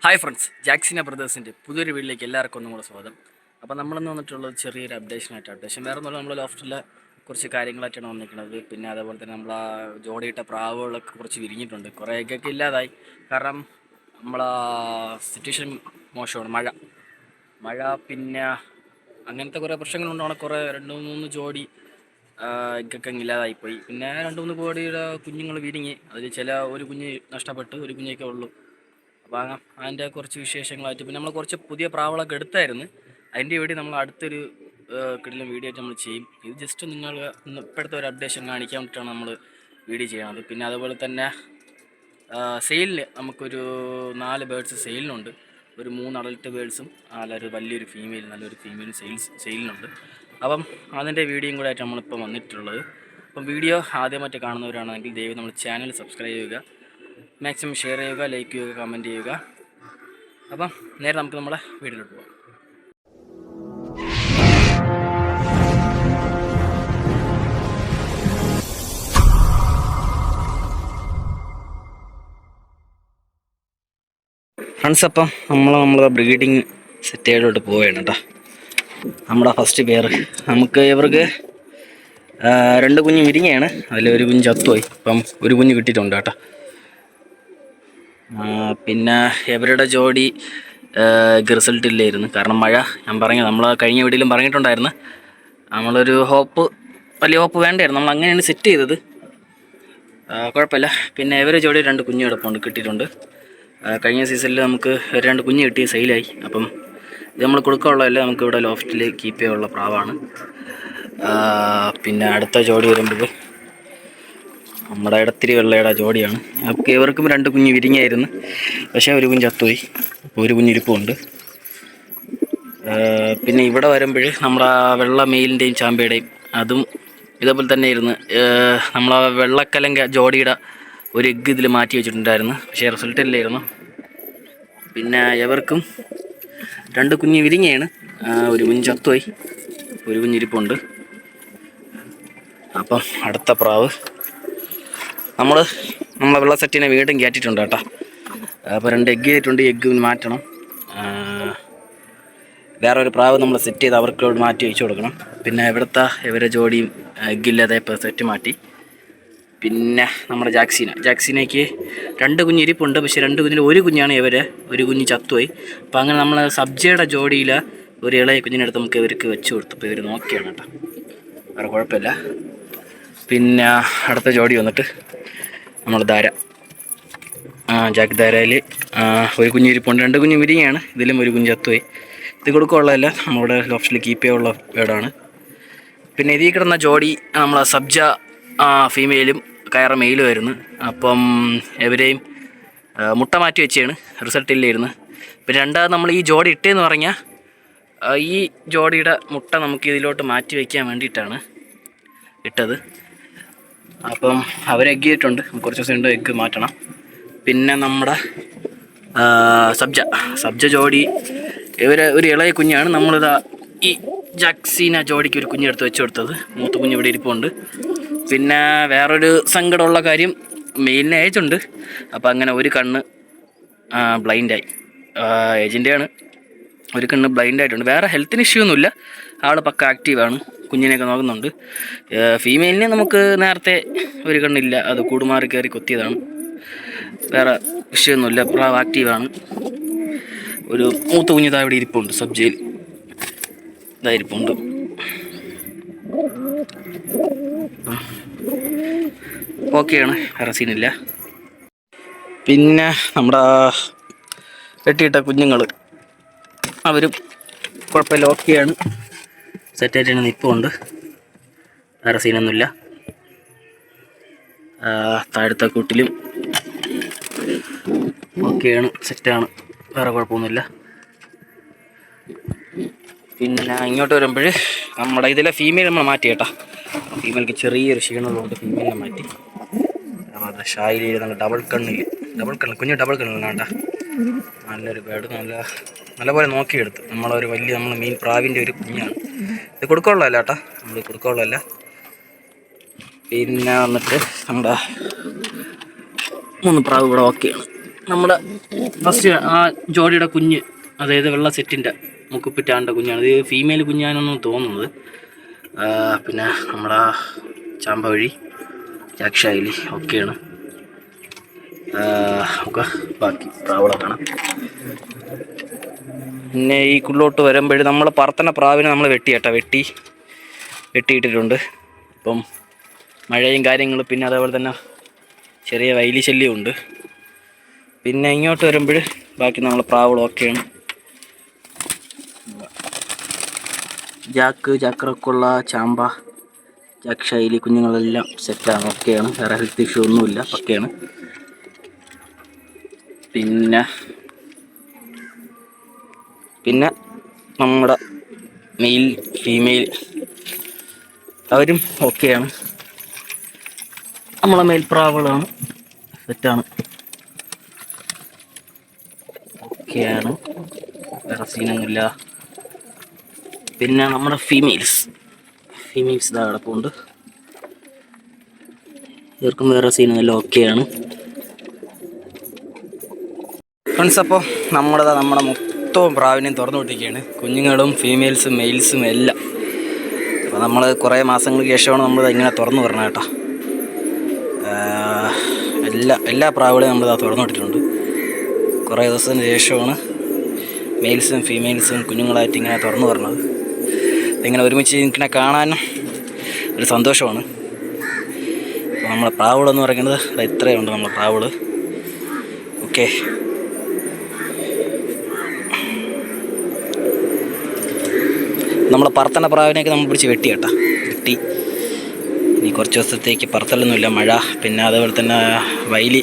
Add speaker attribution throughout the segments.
Speaker 1: Hi friends, ജാക്സിന ബ്രദേഴ്സിൻ്റെ പുതിയൊരു വീട്ടിലേക്ക് എല്ലാവർക്കും ഒന്നും കൂടെ സ്വാഗതം. അപ്പോൾ നമ്മളിന്ന് വന്നിട്ടുള്ളത് ചെറിയൊരു അപ്ഡേഷൻ വേറെ ഒന്നുമില്ല. നമ്മൾ ലോഫ്റ്റിലെ കുറച്ച് കാര്യങ്ങളായിട്ടാണ് വന്നിരിക്കുന്നത്. പിന്നെ അതേപോലെ തന്നെ നമ്മൾ ആ ജോഡിയിട്ട പ്രാവുകളൊക്കെ കുറച്ച് വിരിഞ്ഞിട്ടുണ്ട്, കുറേ എഗ്ഗൊക്കെ ഇല്ലാതായി. കാരണം നമ്മളാ സിറ്റുവേഷൻ മോശമാണ്, മഴ പിന്നെ അങ്ങനത്തെ കുറേ പ്രശ്നങ്ങളുണ്ടാണ്. കുറേ 2-3 ജോഡി എഗ്ഗൊക്കെ ഇല്ലാതായിപ്പോയി. പിന്നെ 2-3 കോടിയുടെ കുഞ്ഞുങ്ങൾ വിരിഞ്ഞ്, അതിൽ ഒരു കുഞ്ഞ് നഷ്ടപ്പെട്ട്, ഒരു കുഞ്ഞൊക്കെ ഉള്ളൂ. അപ്പോൾ അതിൻ്റെ കുറച്ച് വിശേഷങ്ങളായിട്ട് പിന്നെ നമ്മൾ കുറച്ച് പുതിയ പ്രാവുകളൊക്കെ എടുത്തായിരുന്നു. അതിൻ്റെ വീഡിയോ നമ്മൾ അടുത്തൊരു കിടിലം വീഡിയോ ആയിട്ട് നമ്മൾ ചെയ്യും. ഇത് ജസ്റ്റ് നിങ്ങൾ ഇപ്പോഴത്തെ ഒരു അപ്ഡേഷൻ കാണിക്കാൻ വേണ്ടിയിട്ടാണ് നമ്മൾ വീഡിയോ ചെയ്യുന്നത്. പിന്നെ അതുപോലെ തന്നെ സെയിലിന് നമുക്കൊരു 4 ബേഡ്സ് സെയിലിനുണ്ട്. ഒരു 3 അഡൽട്ട് ബേഡ്സും നല്ലൊരു വലിയൊരു നല്ലൊരു ഫീമെയിലും സെയിലിനുണ്ട്. അപ്പം അതിൻ്റെ വീഡിയോയും കൂടെ ആയിട്ട് നമ്മളിപ്പോൾ വന്നിട്ടുള്ളത്. അപ്പം വീഡിയോ ആദ്യമായിട്ട് കാണുന്നവരാണെങ്കിൽ ദയവായി നമ്മൾ ചാനൽ സബ്സ്ക്രൈബ് ചെയ്യുക, മാക്സിമം ഷെയർ ചെയ്യുക, ലൈക്ക് ചെയ്യുക, കമൻറ്റ് ചെയ്യുക. അപ്പം നേരെ നമുക്ക് നമ്മളെ വീഡിയോയിലോട്ട് പോകാം. ഫ്രണ്ട്സ്, അപ്പം നമ്മൾ ബ്രീഡിങ് സെറ്റേലോട്ട് പോവുകയാണ് കേട്ടോ. നമ്മുടെ ഫസ്റ്റ് പെയർ ഇവർക്ക് 2 കുഞ്ഞ് വിരിഞ്ഞയാണ്. അതിലൊരു കുഞ്ഞ് ചത്തുപോയി. ഇപ്പം ഒരു കുഞ്ഞ് കിട്ടിയിട്ടുണ്ട് കേട്ടോ. പിന്നെ ഇവരുടെ ജോഡി റിസൾട്ട് ഇല്ലായിരുന്നു, കാരണം മഴ. ഞാൻ നമ്മൾ കഴിഞ്ഞ വീഡിയോയിലും പറഞ്ഞിട്ടുണ്ടായിരുന്നു, നമ്മളൊരു വലിയ ഹോപ്പ് വേണ്ടായിരുന്നു. നമ്മൾ അങ്ങനെയാണ് സെറ്റ് ചെയ്തത്. കുഴപ്പമില്ല. പിന്നെ ഇവരെ ജോഡി 2 കുഞ്ഞ് കിട്ടിയിട്ടുണ്ട്. കഴിഞ്ഞ സീസണിൽ നമുക്ക് 2 കുഞ്ഞ് കിട്ടി, സെയിലായി. അപ്പം ഇത് നമ്മൾ കൊടുക്കാനുള്ളതല്ല, നമുക്ക് ഇവിടെ ലോഫ്റ്റിൽ കീപ്പ് ചെയ്യാനുള്ള പ്രാവാണ്. പിന്നെ അടുത്ത ജോഡി വരുമ്പോൾ നമ്മുടെ ഇടത്തിരി വെള്ളയുടെ ജോഡിയാണ്. അപ്പോൾ ഇവർക്കും 2 കുഞ്ഞ് വിരിഞ്ഞായിരുന്നു, പക്ഷേ ഒരു കുഞ്ഞ് ചത്തുപോയി, ഒരു കുഞ്ഞിരിപ്പുണ്ട്. പിന്നെ ഇവിടെ വരുമ്പോൾ നമ്മുടെ വെള്ള മെയിലിൻ്റെയും ചാമ്പയുടെയും അതും ഇതേപോലെ തന്നെ ആയിരുന്നു. നമ്മൾ വെള്ളക്കലങ്ക ജോഡിയുടെ ഒരു എഗ്ഗ് ഇതിൽ മാറ്റി വെച്ചിട്ടുണ്ടായിരുന്നു, പക്ഷേ റിസൾട്ട് ഇല്ലായിരുന്നു. പിന്നെ ഇവർക്കും 2 കുഞ്ഞ് വിരിഞ്ഞയാണ്, ഒരു കുഞ്ഞ് ചത്തുപോയി, ഒരു കുഞ്ഞിരിപ്പുണ്ട്. അപ്പം അടുത്ത പ്രാവ് നമ്മളെ വെള്ള സെറ്റിനെ വീണ്ടും കയറ്റിയിട്ടുണ്ട് കേട്ടോ. അപ്പോൾ 2 എഗ്ഗ് ചെയ്തിട്ടുണ്ട്, എഗ്ഗ് മാറ്റണം. വേറെ ഒരു പ്രാവ് നമ്മൾ സെറ്റ് ചെയ്ത് അവർക്ക് മാറ്റി വെച്ച് കൊടുക്കണം. പിന്നെ ഇവരെ ജോഡിയും എഗ്ഗില്ലാതെ ഇപ്പോൾ സെറ്റ് മാറ്റി. പിന്നെ നമ്മുടെ ജാക്സീനയ്ക്ക് 2 കുഞ്ഞ് ഇരിപ്പുണ്ട്, പക്ഷേ 2 കുഞ്ഞിൽ ഒരു കുഞ്ഞാണ് ഒരു കുഞ്ഞ് ചത്തുപോയി. അപ്പോൾ അങ്ങനെ നമ്മൾ സബ്ജയുടെ ജോഡിയിൽ ഒരു ഇളയ കുഞ്ഞിനടുത്ത് നമുക്ക് ഇവർക്ക് വെച്ച് കൊടുത്തപ്പോൾ ഇവർ നോക്കിയാണ് കേട്ടോ, വേറെ കുഴപ്പമില്ല. പിന്നെ അടുത്ത ജോഡി വന്നിട്ട് നമ്മൾ ജാക്ക് ധാരയിൽ ഒരു കുഞ്ഞ് ഇരിപ്പുണ്ട്, 2 കുഞ്ഞ് വിരിഞ്ഞാണ്. ഇതിലും ഒരു കുഞ്ഞ് ചത്തുപോയി. ഇത് കൊടുക്കാനുള്ളതല്ല, നമ്മുടെ ലോഫ്റ്റിൽ കീപ്പ് ചെയ്യാനുള്ള ബേഡാണ്. പിന്നെ ഇതിൽ കിടന്ന ജോഡി നമ്മൾ സബ്ജ ഫീമെയിലും കയറ മെയിലും ആയിരുന്നു. അപ്പം ഇവരെയും മുട്ട മാറ്റി വെച്ചാണ്, റിസൾട്ട് ഇല്ലായിരുന്നു. പിന്നെ രണ്ടാമത് നമ്മൾ ഈ ജോഡി ഇട്ടേന്ന് പറഞ്ഞാൽ ഈ ജോഡിയുടെ മുട്ട നമുക്ക് ഇതിലോട്ട് മാറ്റി വയ്ക്കാൻ വേണ്ടിയിട്ടാണ് ഇട്ടത്. അപ്പം എഗ്ഗ് ചെയ്തിട്ടുണ്ട്, കുറച്ച് ദിവസം ഉണ്ട് എഗ്ഗ് മാറ്റണം. പിന്നെ നമ്മുടെ സബ്ജ ജോഡി ഒരു ഇളയ കുഞ്ഞാണ്. നമ്മളിതാ ഈ ജാക്സീന ജോഡിക്ക് ഒരു കുഞ്ഞെടുത്ത് വെച്ച് കൊടുത്തത്, മൂത്ത കുഞ്ഞ് ഇവിടെ ഇരിപ്പുണ്ട്. പിന്നെ വേറൊരു സങ്കടമുള്ള കാര്യം, മെയിലിന് ഏജുണ്ട്. അപ്പോൾ അങ്ങനെ ഒരു കണ്ണ് ബ്ലൈൻഡായി, ഏജിൻ്റെയാണ്. ഒരു കണ്ണ് ബ്ലൈൻഡായിട്ടുണ്ട്. വേറെ ഹെൽത്തിന് ഇഷ്യൂ ഒന്നുമില്ല, ആൾ പക്ക ആക്റ്റീവാണ്, കുഞ്ഞിനെയൊക്കെ നോക്കുന്നുണ്ട്. ഫീമെയിലിന് നമുക്ക് നേരത്തെ ഒരു കണ്ണില്ല, അത് കൂടുമാറി കയറി കൊത്തിയതാണ്. വേറെ വിഷയമൊന്നുമില്ല, പ്രാവ് ആക്റ്റീവാണ്. ഒരു മൂത്ത കുഞ്ഞിതാ ഇവിടെ ഇരിപ്പുണ്ട്, സബ്ജയിൽ ഇതായിരിപ്പുണ്ട്. ഓക്കെയാണ്, വേറെ സീനില്ല. പിന്നെ നമ്മുടെ വെട്ടിയിട്ട കുഞ്ഞുങ്ങൾ അവരും കുഴപ്പമില്ല, ഓക്കെയാണ്, സെറ്റായിട്ട് നിൽപ്പുണ്ട്, വേറെ സീനൊന്നുമില്ല. താഴത്തെ കൂട്ടിലും ഓക്കെയാണ്, സെറ്റാണ്, വേറെ കുഴപ്പമൊന്നുമില്ല. പിന്നെ ഇങ്ങോട്ട് വരുമ്പോൾ നമ്മുടെ ഇതിലെ ഫീമെയിൽ നമ്മൾ മാറ്റി കേട്ടോ. ഫീമെയിൽക്ക് ചെറിയൊരു ക്ഷീണമുള്ളതുകൊണ്ട് ഫീമെയിലിനെ മാറ്റി. ഷായിൽ നല്ല ഡബിൾ കണ്ണിൽ കുഞ്ഞ് ഡബിൾ കണ്ണിലാണ് കേട്ടോ. നല്ലൊരു ബേഡ്, നല്ലപോലെ നോക്കിയെടുത്ത്. നമ്മളൊരു നമ്മൾ മീൻ പ്രാവിൻ്റെ ഒരു കുഞ്ഞാണ്. ഇത് കൊടുക്കാനുള്ളതല്ല കേട്ടോ, നമ്മൾ കൊടുക്കാനുള്ളതല്ല. പിന്നെ വന്നിട്ട് നമ്മുടെ 3 പ്രാവ് ഇവിടെ ഓക്കെയാണ്. നമ്മുടെ ഫസ്റ്റ് ആ ജോഡിയുടെ കുഞ്ഞ്, അതായത് വെള്ള സെറ്റിൻ്റെ മുക്കുപ്പിറ്റാണ്ട കുഞ്ഞാണ്. ഇത് ഫീമെയിൽ കുഞ്ഞാണെന്ന് തോന്നുന്നത്. പിന്നെ നമ്മുടെ ചാമ്പവഴി, ചാക്ഷായിലി ഒക്കെയാണ്. നമുക്ക് ബാക്കി പ്രാവുകളെ കാണാം. പിന്നെ ഈ കുള്ളോട്ട് വരുമ്പോഴും നമ്മൾ പറത്തണ പ്രാവിനെ നമ്മൾ വെട്ടിയിട്ടിട്ടുണ്ട്. ഇപ്പം മഴയും കാര്യങ്ങളും, പിന്നെ അതേപോലെ തന്നെ ചെറിയ വൈലി ശല്യമുണ്ട്. പിന്നെ ഇങ്ങോട്ട് വരുമ്പോൾ ബാക്കി നമ്മൾ പ്രാവുകളൊക്കെയാണ്. ജാക്രക്കുള്ള ചാമ്പ, ജാക്ഷൈലി കുഞ്ഞുങ്ങളെല്ലാം സെറ്റാണ്, ഓക്കെയാണ്. വേറെ ഹെൽത്ത് ഇഷ്യൂ ഒന്നുമില്ല, ഒക്കെയാണ്. പിന്നെ നമ്മുടെ മെയിൽ ഫീമെയിൽ അവരും ഓക്കെയാണ്. നമ്മളെ മെയിൽ പ്രാവുകളാണ്, സെറ്റാണ്, ഓക്കെയാണ്. വേറെ സീനൊന്നുമില്ല. പിന്നെ നമ്മുടെ ഫീമെയിൽസ് ഇതാ കിടപ്പുണ്ട്. ഇവർക്കും വേറെ സീനൊന്നുമില്ല, ഓക്കെയാണ്. ഫ്രണ്ട്സ്, അപ്പോൾ നമ്മുടെ മൊത്തവും പ്രാവിനെയും തുറന്നു വിട്ടിരിക്കുകയാണ്. കുഞ്ഞുങ്ങളും ഫീമെയിൽസും മെയിൽസും എല്ലാം. അപ്പോൾ നമ്മൾ കുറേ മാസങ്ങൾക്ക് ശേഷമാണ് നമ്മൾ ഇങ്ങനെ തുറന്നു പറഞ്ഞത് കേട്ടോ. എല്ലാ പ്രാവുകളെയും നമ്മളിതാ തുറന്നു വിട്ടിട്ടുണ്ട്. കുറേ ദിവസത്തിന് ശേഷമാണ് മെയിൽസും ഫീമെയിൽസും കുഞ്ഞുങ്ങളായിട്ട് ഇങ്ങനെ തുറന്നു പറഞ്ഞത്. ഇങ്ങനെ ഒരുമിച്ച് ഇങ്ങനെ കാണാനും ഒരു സന്തോഷമാണ്. അപ്പോൾ നമ്മളെ പ്രാവുകളെന്ന് പറയുന്നത് ഇത്രയുണ്ട് നമ്മളെ പ്രാവുകൾ. ഓക്കെ, നമ്മളെ പറത്തണ പ്രാവിനെയൊക്കെ നമ്മൾ പിടിച്ച് വെട്ടി ഇനി കുറച്ച് ദിവസത്തേക്ക് പറത്തലൊന്നുമില്ല. മഴ, പിന്നെ അതേപോലെ തന്നെ വൈലി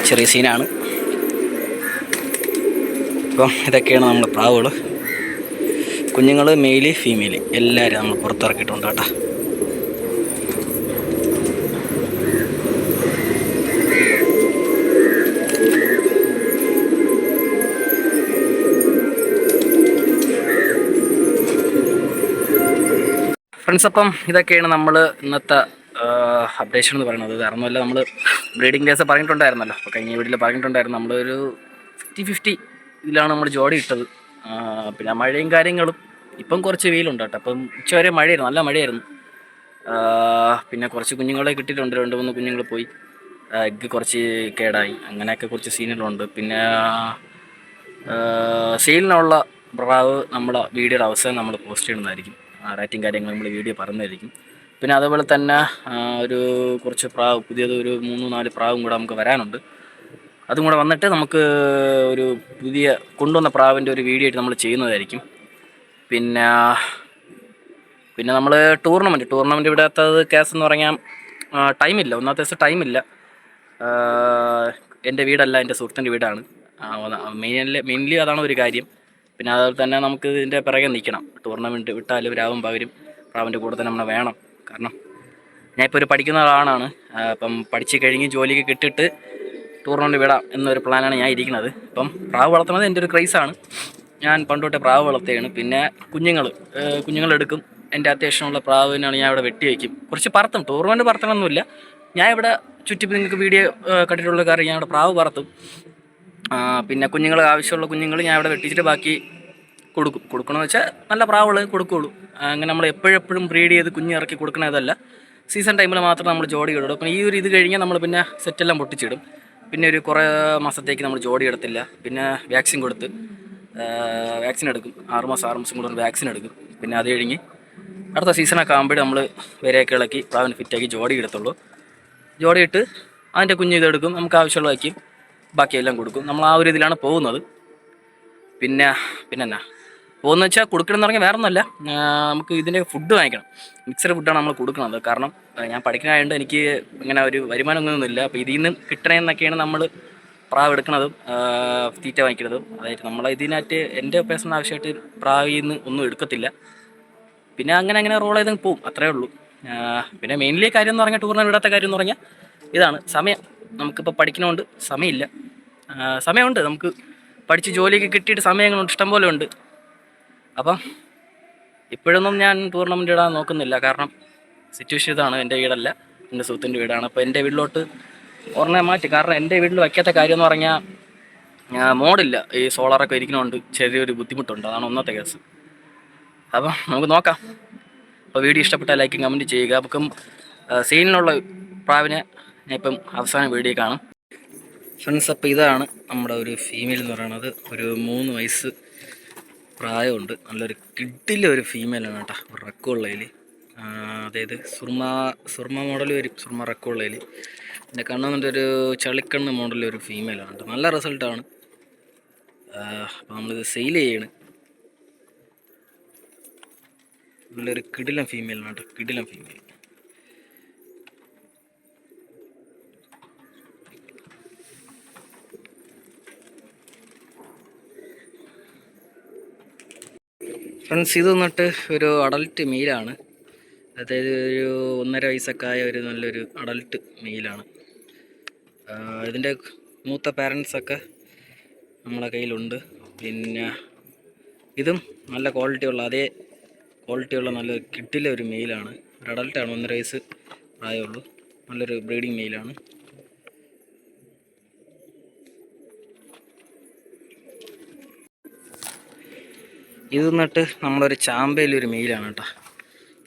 Speaker 1: ചെറിയ സീനാണ്. അപ്പം ഇതൊക്കെയാണ് നമ്മളെ പ്രാവുകൾ. കുഞ്ഞുങ്ങൾ മെയില് ഫീമെയിൽ എല്ലാവരും നമ്മൾ പുറത്തിറക്കിയിട്ടുണ്ട് കേട്ടോ. ഫ്രണ്ട്സ്, അപ്പം ഇതൊക്കെയാണ് നമ്മൾ ഇന്നത്തെ അപ്ഡേഷൻ എന്ന് പറയുന്നത്. വേറെ ഒന്നുമല്ല, നമ്മൾ ബ്രീഡിംഗ് ഡേയ്സ് പറഞ്ഞിട്ടുണ്ടായിരുന്നല്ലോ. അപ്പോൾ കഴിഞ്ഞ വീട്ടിൽ പറഞ്ഞിട്ടുണ്ടായിരുന്നു നമ്മളൊരു 50-50 ഇതിലാണ് നമ്മൾ ജോഡി ഇട്ടത്. പിന്നെ മഴയും കാര്യങ്ങളും, ഇപ്പം കുറച്ച് വെയിലുണ്ട് കേട്ടോ. അപ്പം ഉച്ചവരെ മഴയായിരുന്നു, നല്ല മഴയായിരുന്നു. പിന്നെ കുറച്ച് കുഞ്ഞുങ്ങളെ കിട്ടിയിട്ടുണ്ട്, 2-3 കുഞ്ഞുങ്ങൾ പോയി. എഗ്ഗ് കുറച്ച് കേടായി, അങ്ങനെയൊക്കെ കുറച്ച് സീനുകളുണ്ട്. പിന്നെ സെയിലിനുള്ള പ്രാവ് നമ്മുടെ വീഡിയോയുടെ അവസാനം നമ്മൾ പോസ്റ്റ് ചെയ്യുന്നതായിരിക്കും. റേറ്റിംഗ് കാര്യങ്ങൾ നമ്മൾ വീഡിയോ പറഞ്ഞതായിരിക്കും. പിന്നെ അതുപോലെ തന്നെ ഒരു കുറച്ച് പ്രാവ് പുതിയത് ഒരു 3-4 പ്രാവും കൂടെ നമുക്ക് വരാനുണ്ട്. അതും കൂടെ വന്നിട്ട് നമുക്ക് ഒരു പുതിയ കൊണ്ടുവന്ന പ്രാവിൻ്റെ ഒരു വീഡിയോ ആയിട്ട് നമ്മൾ ചെയ്യുന്നതായിരിക്കും. പിന്നെ നമ്മൾ ടൂർണമെൻറ്റ് വിടാത്തത് കേസ് എന്ന് പറഞ്ഞാൽ ടൈമില്ല. ഒന്നാമത്തെ ദിവസം ടൈമില്ല. എൻ്റെ വീടല്ല, എൻ്റെ സുഹൃത്തിൻ്റെ വീടാണ്. മെയിൻലി അതാണ് ഒരു കാര്യം. പിന്നെ അതുപോലെ തന്നെ നമുക്ക് ഇതിൻ്റെ പിറകെ നിൽക്കണം. ടൂർണമെൻറ്റ് വിട്ടാലും രാവും പകരും പ്രാവിൻ്റെ കൂടെ തന്നെ നമ്മൾ വേണം. കാരണം ഞാനിപ്പോൾ ഒരു പഠിക്കുന്ന ആളാണ്. അപ്പം പഠിച്ച് കഴിഞ്ഞ് ജോലിക്ക് കിട്ടിയിട്ട് ടൂർണമെൻറ്റ് വിടാം എന്നൊരു പ്ലാനാണ് ഞാൻ ഇരിക്കുന്നത്. ഇപ്പം പ്രാവ് വളർത്തുന്നത് എൻ്റെ ഒരു ക്രൈസാണ്. ഞാൻ പണ്ടോട്ടെ പ്രാവ് വളർത്തുകയാണ്. പിന്നെ കുഞ്ഞുങ്ങളെടുക്കും. എൻ്റെ അത്യാവശ്യമുള്ള പ്രാവിനാണ് ഞാൻ ഇവിടെ വെട്ടി വയ്ക്കും. കുറച്ച് പറത്തും, ടൂർണമെൻറ്റ് പറത്തണമെന്നില്ല. ഞാൻ ഇവിടെ ചുറ്റിപ്പോൾ നിങ്ങൾക്ക് വീഡിയോ കണ്ടിട്ടുള്ള കാര്യം ഞാൻ ഇവിടെ പ്രാവ് പറത്തും. പിന്നെ ആവശ്യമുള്ള കുഞ്ഞുങ്ങൾ ഞാൻ ഇവിടെ വെട്ടിച്ചിട്ട് ബാക്കി കൊടുക്കണമെന്ന് വെച്ചാൽ നല്ല പ്രാവുകൾ കൊടുക്കുകയുള്ളൂ. അങ്ങനെ നമ്മൾ എപ്പോഴെപ്പോഴും ബ്രീഡ് ചെയ്ത് കുഞ്ഞിറക്കി കൊടുക്കണതല്ല. സീസൺ ടൈമിൽ മാത്രം നമ്മൾ ജോഡി ഇടും. അപ്പം ഈ ഒരു ഇത് കഴിഞ്ഞാൽ നമ്മൾ പിന്നെ സെറ്റെല്ലാം പൊട്ടിച്ചിടും. പിന്നെ ഒരു കുറേ മാസത്തേക്ക് നമ്മൾ ജോഡി എടുത്തില്ല. പിന്നെ വാക്സിൻ എടുക്കും. 6 മാസം കൂടെ വാക്സിൻ എടുക്കും. പിന്നെ അത് കഴിഞ്ഞ് അടുത്ത സീസണൊക്കെ ആകുമ്പോൾ നമ്മൾ വരെയൊക്കെ ഇളക്കി പ്രാവിന് ഫിറ്റാക്കി ജോഡി എടുത്തുള്ളൂ. ജോഡി ഇട്ട് അതിൻ്റെ കുഞ്ഞ് ഇതെടുക്കും, നമുക്ക് ആവശ്യമുള്ള വയ്ക്കും, ബാക്കിയെല്ലാം കൊടുക്കും. നമ്മൾ ആ ഒരു ഇതിലാണ് പോകുന്നത്. പിന്നെ എന്നാ പോകുന്നത് വെച്ചാൽ കൊടുക്കണമെന്ന് പറഞ്ഞാൽ വേറെ ഒന്നുമല്ല, നമുക്ക് ഇതിൻ്റെ ഫുഡ് വാങ്ങിക്കണം. മിക്സഡ് ഫുഡാണ് നമ്മൾ കൊടുക്കുന്നത്. കാരണം ഞാൻ പഠിക്കാനായതുകൊണ്ട് എനിക്ക് ഇങ്ങനെ ഒരു വരുമാനമൊന്നുമില്ല. അപ്പോൾ ഇതിൽ നിന്ന് കിട്ടണമെന്നൊക്കെയാണ് നമ്മൾ പ്രാവ് എടുക്കുന്നതും തീറ്റ വാങ്ങിക്കുന്നതും. അതായത് നമ്മൾ ഇതിനകത്ത് എൻ്റെ പേഴ്സണൽ ആവശ്യമായിട്ട് പ്രാവിൽ നിന്ന് ഒന്നും എടുക്കത്തില്ല. പിന്നെ അങ്ങനെ റോൾ ചെയ്ത് പോവും, അത്രേ ഉള്ളൂ. പിന്നെ മെയിൻലി കാര്യം എന്ന് പറഞ്ഞാൽ ടൂറിന് വിടാത്ത കാര്യം എന്ന് പറഞ്ഞാൽ ഇതാണ് സമയം. നമുക്കിപ്പോൾ പഠിക്കണോണ്ട് സമയമുണ്ട്. നമുക്ക് പഠിച്ച് ജോലിയൊക്കെ കിട്ടിയിട്ട് സമയങ്ങളുണ്ട്, ഇഷ്ടംപോലെ ഉണ്ട്. അപ്പം ഇപ്പോഴൊന്നും ഞാൻ ടൂർണമെൻറ്റ് ഇടാൻ നോക്കുന്നില്ല. കാരണം സിറ്റുവേഷൻ ഇതാണ്. എൻ്റെ വീടല്ല, എൻ്റെ സുഹൃത്തിൻ്റെ വീടാണ്. അപ്പോൾ എൻ്റെ വീട്ടിലോട്ട് ഒരെണ്ണം മാറ്റി. കാരണം എൻ്റെ വീട്ടിൽ വയ്ക്കാത്ത കാര്യം എന്ന് പറഞ്ഞാൽ മോഡില്ല. ഈ സോളാറൊക്കെ ഇരിക്കുന്നതുകൊണ്ട് ചെറിയൊരു ബുദ്ധിമുട്ടുണ്ട്. അതാണ് ഒന്നത്തെ കേസ്. അപ്പം നമുക്ക് നോക്കാം. അപ്പോൾ വീഡിയോ ഇഷ്ടപ്പെട്ടാൽ ലൈക്കും കമൻറ്റ് ചെയ്യുക. അപ്പം സീനിലുള്ള പ്രാവിനെ ഞാൻ ഇപ്പം അവസാനം വീഡിയോ കാണും ഫ്രണ്ട്സ്. അപ്പോൾ ഇതാണ് നമ്മുടെ ഒരു ഫീമെയിൽ എന്ന് പറയുന്നത്. ഒരു 3 വയസ്സ് പ്രായമുണ്ട്. നല്ലൊരു കിഡിലൊരു ഫീമെയിലാണ് കേട്ടോ. ഒരു റക്കുള്ളതിൽ, അതായത് സുർമ മോഡൽ വരും. സുർമ റക്കുള്ളതിൽ എൻ്റെ കണ്ണെന്നിട്ട് ഒരു ചളിക്കണ്ണ് മോഡലൊരു ഫീമെയിലാണ് കേട്ടോ. നല്ല റിസൾട്ടാണ്. അപ്പോൾ നമ്മളിത് സെയിൽ ചെയ്യണം. നല്ലൊരു കിടിലൻ ഫീമെയിലാണ് കേട്ടോ. കിടിലൻ ഫീമെയിൽ. ഫ്രണ്ട്സ്, ഇത് വന്നിട്ട് ഒരു അഡൽട്ട് മെയിലാണ്. അതായത് ഒരു 1.5 വയസ്സൊക്കെ ആയ ഒരു നല്ലൊരു അഡൽട്ട് മെയിലാണ്. ഇതിൻ്റെ മൂത്ത പാരൻസൊക്കെ നമ്മളെ കയ്യിലുണ്ട്. പിന്നെ ഇതും നല്ല അതേ ക്വാളിറ്റിയുള്ള നല്ലൊരു കിഡിലെ ഒരു മെയിലാണ്. ഒരു അഡൽട്ടാണ്. 1.5 വയസ്സ് പ്രായമുള്ളൂ. നല്ലൊരു ബ്രീഡിങ് മെയിലാണ്. ഇത് നട്ട് നമ്മളൊരു ചാമ്പയിലൊരു മെയിലാണ് കേട്ടോ.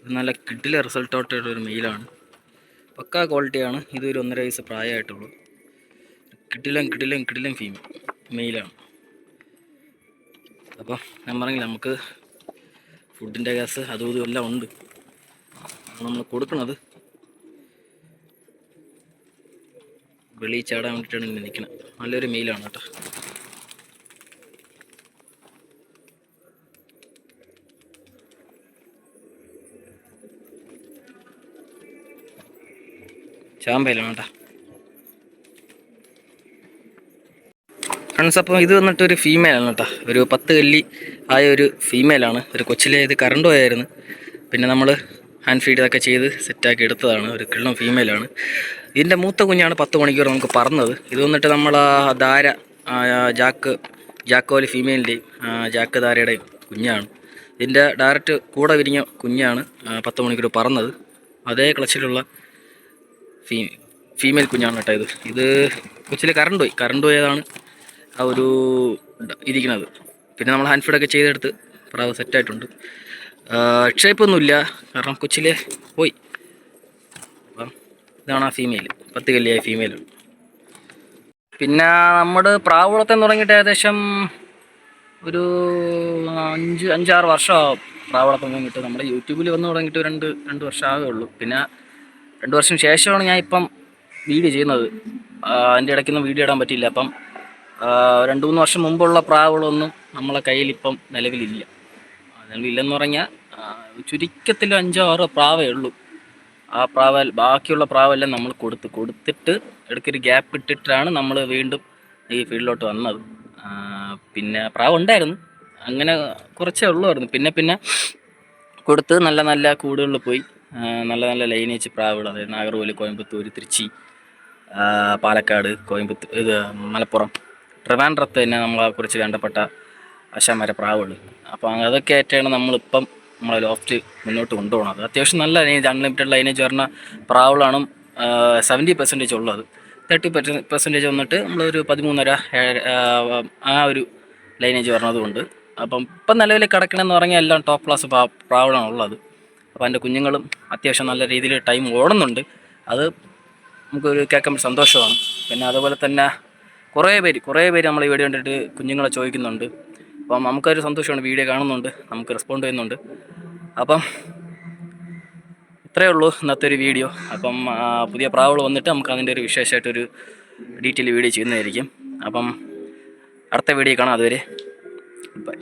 Speaker 1: ഇത് നല്ല കിഡിലെ റിസൾട്ടോട്ടുള്ളൊരു മെയിലാണ്. പക്കാ ക്വാളിറ്റിയാണ്. ഇതൊരു 1.5 വയസ്സ് പ്രായമായിട്ടുള്ളൂ. കിടിലൻ മെയിലാണ്. അപ്പം ഞാൻ പറഞ്ഞില്ല, നമുക്ക് ഫുഡിൻ്റെ ഗ്യാസ് അതും ഇതും എല്ലാം ഉണ്ട്. നമ്മൾ കൊടുക്കണത് വെളിയിൽ ചാടാൻ വേണ്ടിയിട്ടാണ് ഇങ്ങനെ നിൽക്കുന്നത്. നല്ലൊരു മെയിലാണ് കേട്ടോ. ചാമ്പയിലാണ് കേട്ടോ ഫ്രണ്ട്സ്. അപ്പോൾ ഇത് വന്നിട്ടൊരു ഫീമെയിലാണ് കേട്ടോ. ഒരു 10 കല്ലി ആയ ഒരു ഫീമെയിലാണ്. ഒരു കൊച്ചിലെ ഇത് കറണ്ട് പോയായിരുന്നു. പിന്നെ നമ്മൾ ഹാൻഡ് ഫീഡ് ഇതൊക്കെ ചെയ്ത് സെറ്റാക്കി എടുത്തതാണ്. ഒരു കിള്ളം ഫീമെയിലാണ്. ഇതിൻ്റെ മൂത്ത കുഞ്ഞാണ് 10 മണിക്കൂർ നമുക്ക് പറന്നത്. ഇത് വന്നിട്ട് നമ്മൾ ധാര ജാക്കോലി ഫീമെയിലിൻ്റെയും ജാക്ക് ധാരയുടെയും കുഞ്ഞാണ്. ഇതിൻ്റെ ഡയറക്റ്റ് കൂടെ വിരിഞ്ഞ കുഞ്ഞാണ് 10 മണിക്കൂർ പറന്നത്. അതേ ക്ലച്ചിലുള്ള ഫീമെയിൽ കുഞ്ഞാണ് കേട്ടോ. ഇത് കൊച്ചിലെ കറണ്ട് പോയതാണ് ആ ഒരു ഇരിക്കുന്നത്. പിന്നെ നമ്മൾ ഹാൻഡ് ഫീഡൊക്കെ ചെയ്തെടുത്ത് പ്രാവ് സെറ്റായിട്ടുണ്ട്. ഷേപ്പൊന്നുമില്ല, കാരണം കൊച്ചിലെ പോയി. അപ്പം ഇതാണ് ആ ഫീമെയിൽ, 10 കല്ലിയായ ഫീമെയിലാണ്. പിന്നെ നമ്മുടെ പ്രാവ് വളർത്താൻ തുടങ്ങിയിട്ട് ഏകദേശം ഒരു 5-6 വർഷമാകും പ്രാവ് വളർത്താൻ തുടങ്ങിയിട്ട്. നമ്മുടെ യൂട്യൂബിൽ വന്ന് തുടങ്ങിയിട്ട് 2 വർഷം ആകേ ഉള്ളൂ. പിന്നെ 2 വർഷം ശേഷമാണ് ഞാൻ ഇപ്പം വീഡിയോ ചെയ്യുന്നത്. അതിൻ്റെ ഇടയ്ക്കൊന്നും വീഡിയോ ഇടാൻ പറ്റിയില്ല. അപ്പം 2-3 വർഷം മുമ്പുള്ള പ്രാവുകളൊന്നും നമ്മളെ കയ്യിലിപ്പം നിലവിലില്ലെന്ന് പറഞ്ഞാൽ ചുരുക്കത്തിൽ 5-6 പ്രാവേ ഉള്ളൂ. ആ ബാക്കിയുള്ള പ്രാവെല്ലാം നമ്മൾ കൊടുത്തിട്ട് ഇടയ്ക്കൊരു ഗ്യാപ്പ് ഇട്ടിട്ടാണ് നമ്മൾ വീണ്ടും ഈ ഫീൽഡിലോട്ട് വന്നത്. പിന്നെ പ്രാവ് ഉണ്ടായിരുന്നു, അങ്ങനെ കുറച്ചേ ഉള്ളായിരുന്നു. പിന്നെ കൊടുത്ത് നല്ല കൂടുകളിൽ പോയി നല്ല ലൈനേജ് പ്രാവുകൾ, അതായത് നാഗർകോവിൽ, കോയമ്പത്തൂർ, തിരുച്ചി, പാലക്കാട്, മലപ്പുറം, ട്രിവാൻഡ്രത്ത് തന്നെ നമ്മളെ കുറിച്ച് വേണ്ടപ്പെട്ട ആശാന്മാരെ പ്രാവുകൾ. അപ്പോൾ അതൊക്കെ ആയിട്ടാണ് നമ്മളിപ്പം നമ്മളെ ലോഫ്റ്റ് മുന്നോട്ട് കൊണ്ടുപോകുന്നത്. അത്യാവശ്യം നല്ല ലൈനേജ്, അൺലിമിറ്റഡ് ലൈനേജ് വരുന്ന പ്രാവുകളാണ് 70% ഉള്ളത്. 30% വന്നിട്ട് നമ്മളൊരു 13.5 ആ ഒരു ലൈനേജ് വരുന്നതുകൊണ്ട്. അപ്പം ഇപ്പം നിലവിൽ കിടക്കണമെന്ന് പറഞ്ഞാൽ എല്ലാം ടോപ്പ് ക്ലാസ് പ്രാവുകളാണ് ഉള്ളത്. അപ്പോൾ അതിൻ്റെ കുഞ്ഞുങ്ങളും അത്യാവശ്യം നല്ല രീതിയിൽ ടൈം ഓടുന്നുണ്ട്. അത് നമുക്കൊരു കേൾക്കുമ്പോൾ സന്തോഷമാണ്. പിന്നെ അതുപോലെ തന്നെ കുറേ പേര് നമ്മൾ ഈ വീഡിയോ കണ്ടിട്ട് കുഞ്ഞുങ്ങളെ ചോദിക്കുന്നുണ്ട്. അപ്പം നമുക്കൊരു സന്തോഷമാണ്. വീഡിയോ കാണുന്നുണ്ട്, നമുക്ക് റെസ്പോണ്ട് ചെയ്യുന്നുണ്ട്. അപ്പം ഇത്രയേ ഉള്ളൂ ഇന്നത്തെ ഒരു വീഡിയോ. അപ്പം പുതിയ പ്രാവുകൾ വന്നിട്ട് നമുക്ക് അതിൻ്റെ ഒരു വിശേഷമായിട്ടൊരു ഡീറ്റെയിൽ വീഡിയോ ചെയ്യുന്നതായിരിക്കും. അപ്പം അടുത്ത വീഡിയോ കാണാം. അതുവരെ ബൈ.